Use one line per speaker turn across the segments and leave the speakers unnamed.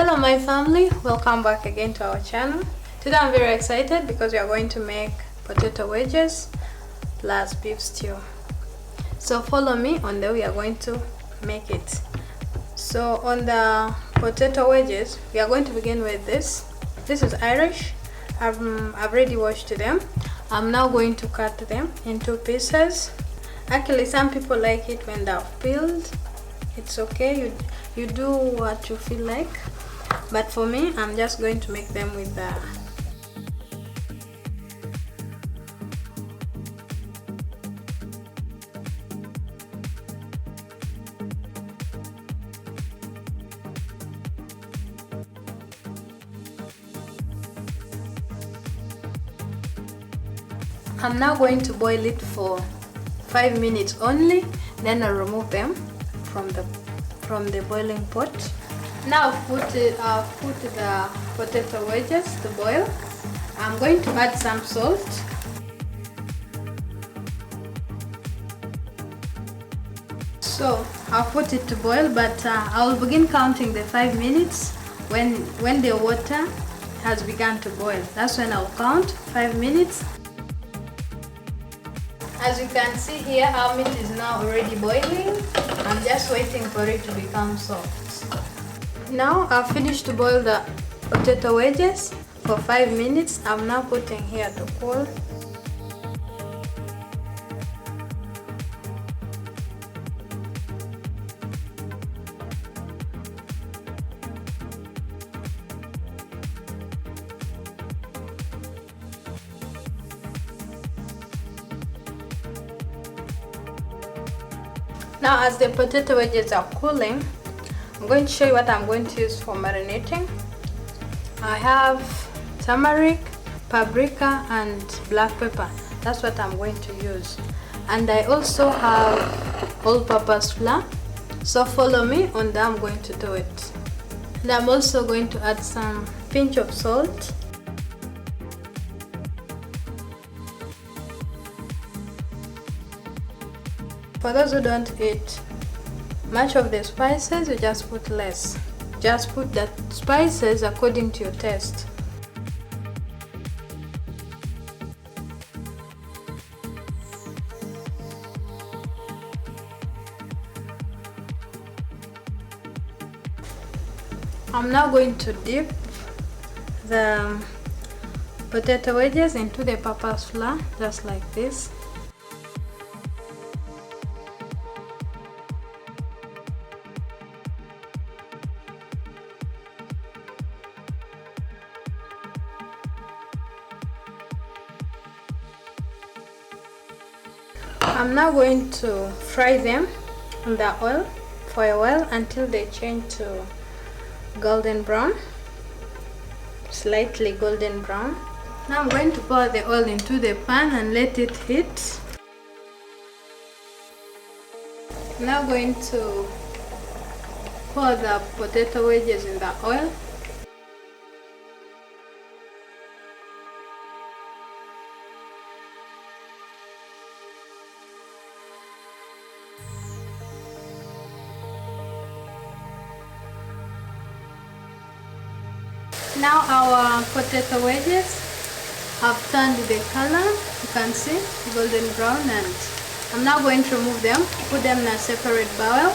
Hello my family, welcome back again to our channel. Today I'm very excited because we are going to make potato wedges plus beef stew. So follow me on the way we are going to make it. So on the potato wedges, we are going to begin with this. This is Irish. I've already washed them. I'm now going to cut them into pieces. Actually, some people like it when they're peeled. It's okay, you do what you feel like. But for me, I'm just going to make them with the I'm now going to boil it for 5 minutes only, then I'll remove them from the boiling pot. Now I've put the potato wedges to boil. I'm going to add some salt. So I'll put it to boil, but I will begin counting the 5 minutes when the water has begun to boil. That's when I'll count 5 minutes. As you can see here, our meat is now already boiling. I'm just waiting for it to become soft. Now I've finished to boil the potato wedges for 5 minutes. I'm now putting here to cool. Now as the potato wedges are cooling, I'm going to show you what I'm going to use for marinating. I have turmeric, paprika and black pepper. That's what I'm going to use. And I also have all-purpose flour. So follow me on that, I'm going to do it. And I'm also going to add some pinch of salt. For those who don't eat much of the spices, you just put less. Just put the spices according to your taste. I'm now going to dip the potato wedges into the purpose flour, just like this. I'm now going to fry them in the oil for a while until they change to golden brown, slightly golden brown. Now I'm going to pour the oil into the pan and let it heat. Now going to pour the potato wedges in the oil. Now our potato wedges have turned the color, you can see, golden brown, and I'm now going to remove them, put them in a separate bowl.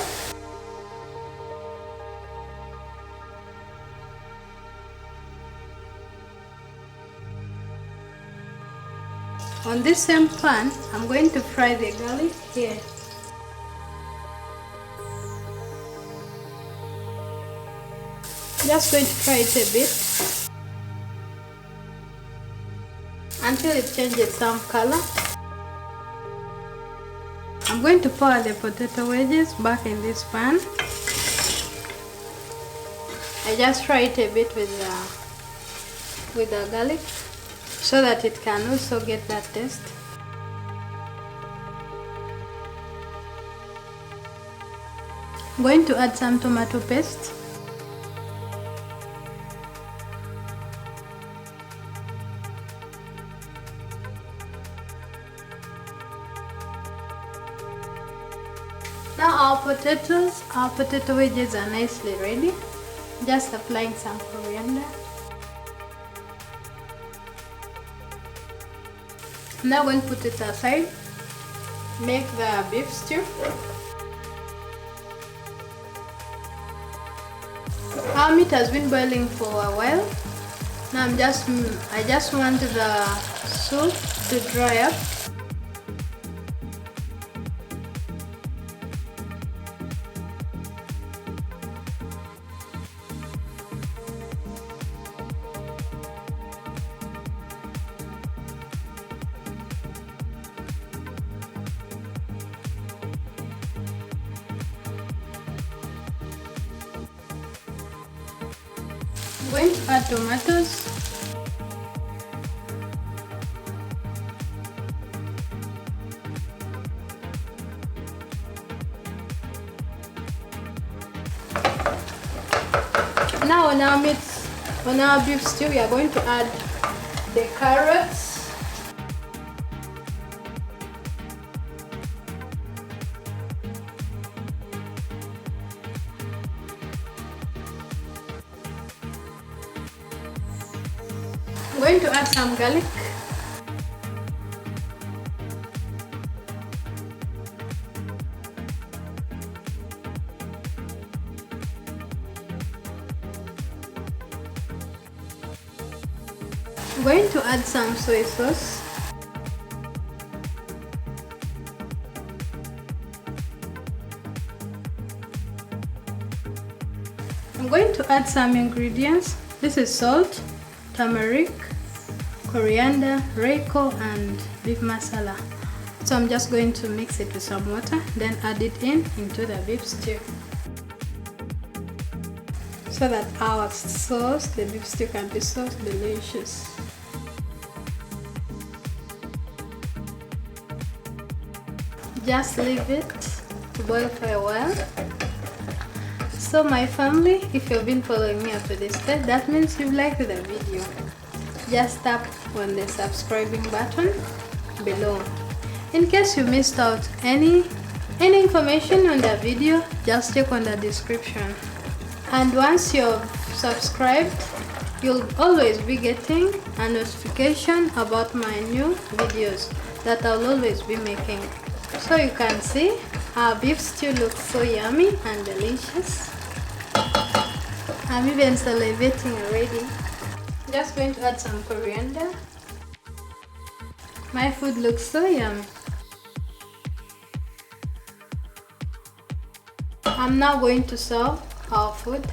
On this same pan, I'm going to fry the garlic here. Just going to fry it a bit until it changes some color. I'm going to pour the potato wedges back in this pan. I just fry it a bit with the garlic so that it can also get that taste. I'm going to add some tomato paste. Now our potato wedges are nicely ready. just applying some coriander. I'm now going to put it aside, make the beef stew. Our meat has been boiling for a while. Now I just want the soup to dry up. I'm going to add tomatoes. Now on our beef stew, we are going to add the carrots. I'm going to add some garlic. I'm going to add some soy sauce. I'm going to add some ingredients. This is salt, turmeric, coriander, reiko, and beef masala. So I'm just going to mix it with some water, then add it into the beef stew, so that our sauce, the beef stew, can be so delicious. Just leave it to boil for a while. So my family, if you've been following me up to this stage, that means you've liked the video. Just tap on the subscribing button below. In case you missed out any information on the video, just check on the description. And once you've subscribed, you'll always be getting a notification about my new videos that I'll always be making. So you can see our beef stew looks so yummy and delicious. I'm even salivating already. Just going to add some coriander. My food looks so yummy. I'm now going to serve our food.